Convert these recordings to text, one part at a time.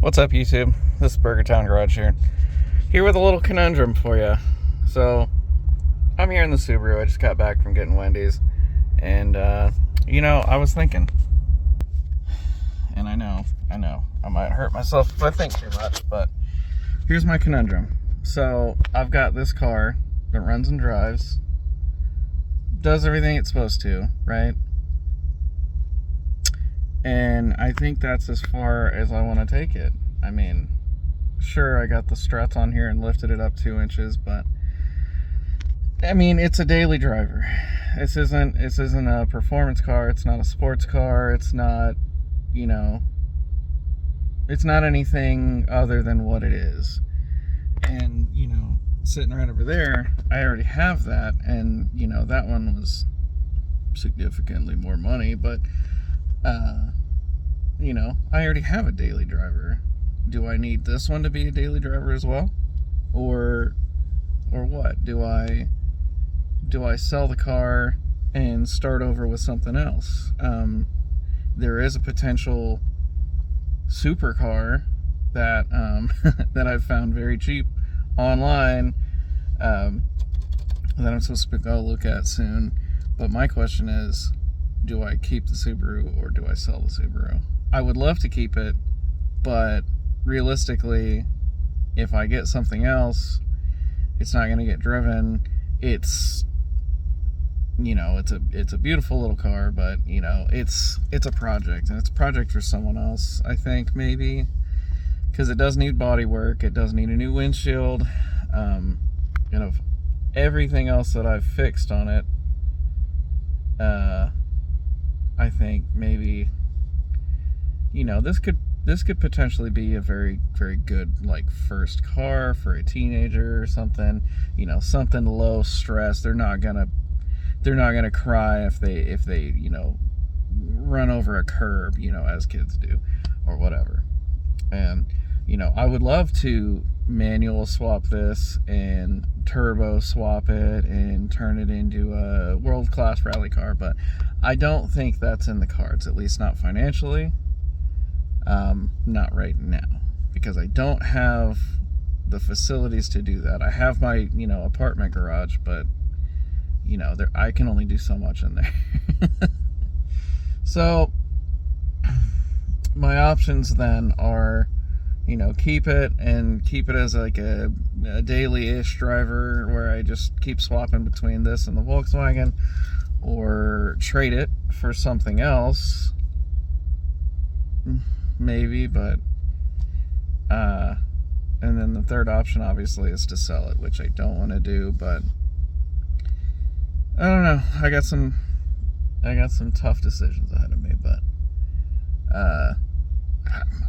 What's up, YouTube? This is Burger Town Garage here with a little conundrum for you. So, I'm here in the Subaru. I just got back from getting Wendy's. And, I was thinking. And I know, I might hurt myself if I think too much, but here's my conundrum. So, I've got this car that runs and drives, does everything it's supposed to, right? And I think that's as far as I want to take it. I mean, sure, I got the struts on here and lifted it up 2 inches, but I mean, it's a daily driver. This isn't a performance car. It's not a sports car. It's not, it's not anything other than what it is. And, sitting right over there, I already have that, and, that one was significantly more money, but I already have a daily driver. Do I need this one to be a daily driver as well? Or what? Do I sell the car and start over with something else? There is a potential supercar that that I've found very cheap online that I'm supposed to go look at soon. But my question is, do I keep the Subaru or do I sell the Subaru? I would love to keep it, but realistically, if I get something else, it's not going to get driven. It's it's a beautiful little car, but it's a project, and it's a project for someone else, I think, maybe, because it does need body work. It does need a new windshield, and of everything else that I've fixed on it, I think maybe, this could potentially be a very, very good, first car for a teenager or something. Something low stress. They're not gonna cry if they run over a curb, as kids do, or whatever. And I would love to manual swap this and turbo swap it and turn it into a world-class rally car, but I don't think that's in the cards, at least not financially. Not right now, because I don't have the facilities to do that. I have my apartment garage, but I can only do so much in there. So my options then are keep it as a daily-ish driver where I just keep swapping between this and the Volkswagen, or trade it for something else, maybe. But and then the third option obviously is to sell it, which I don't want to do, but I don't know. I got some tough decisions ahead of me, but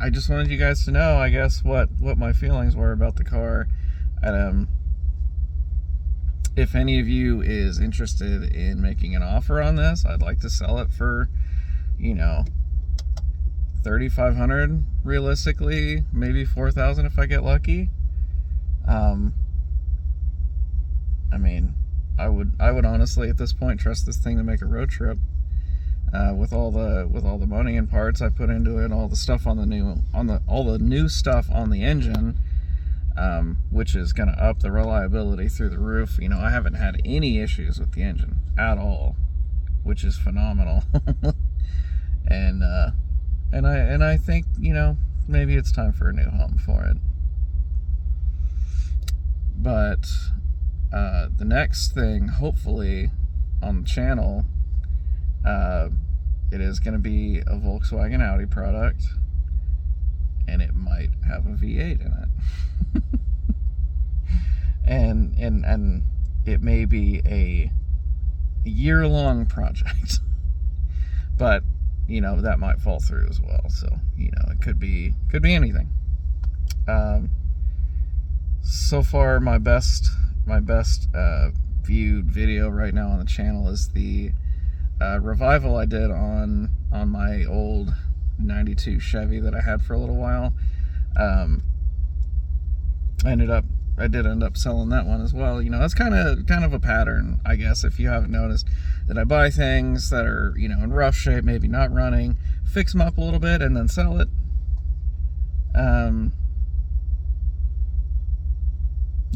I just wanted you guys to know, I guess, what my feelings were about the car. And if any of you is interested in making an offer on this, I'd like to sell it for $3,500 realistically, maybe $4,000 if I get lucky. I mean, I would honestly at this point trust this thing to make a road trip. With all the money and parts I put into it, all the stuff all the new stuff on the engine, which is going to up the reliability through the roof. I haven't had any issues with the engine at all, which is phenomenal. and I think maybe it's time for a new home for it. But the next thing, hopefully, on the channel, it is going to be a Volkswagen Audi product, and it might have a V8 in it. and it may be a year-long project, but that might fall through as well. So it could be anything. So far, my best viewed video right now on the channel is the revival I did on my old 92 Chevy that I had for a little while. I did end up selling that one as well. That's kind of a pattern, I guess, if you haven't noticed, that I buy things that are in rough shape, maybe not running, fix them up a little bit, and then sell it.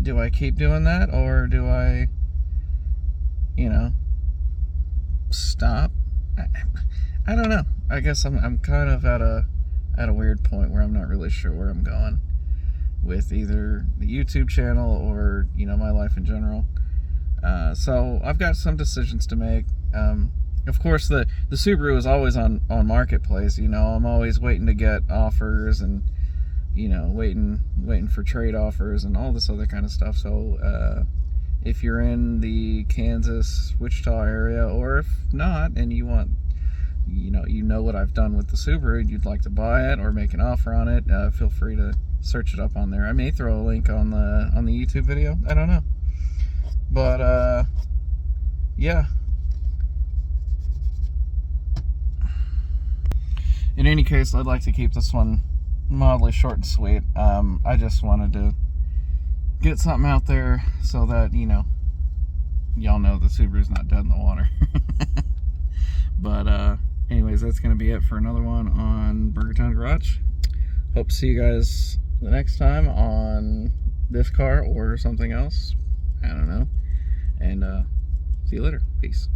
Do I keep doing that, or do I, stop? I don't know. I guess I'm kind of at a weird point where I'm not really sure where I'm going with either the YouTube channel or my life in general. So I've got some decisions to make. Of course, the Subaru is always on Marketplace. I'm always waiting to get offers and waiting for trade offers and all this other kind of stuff. So if you're in the Kansas, Wichita area, or if not, and you want, what I've done with the Subaru, and you'd like to buy it or make an offer on it, feel free to search it up on there. I may throw a link on the YouTube video. I don't know, but yeah. In any case, I'd like to keep this one mildly short and sweet. I just wanted to get something out there so that y'all know the Subaru's not dead in the water. But anyways, that's gonna be it for another one on Burger Town Garage. Hope to see you guys the next time on this car or something else. I don't know. And see you later. Peace.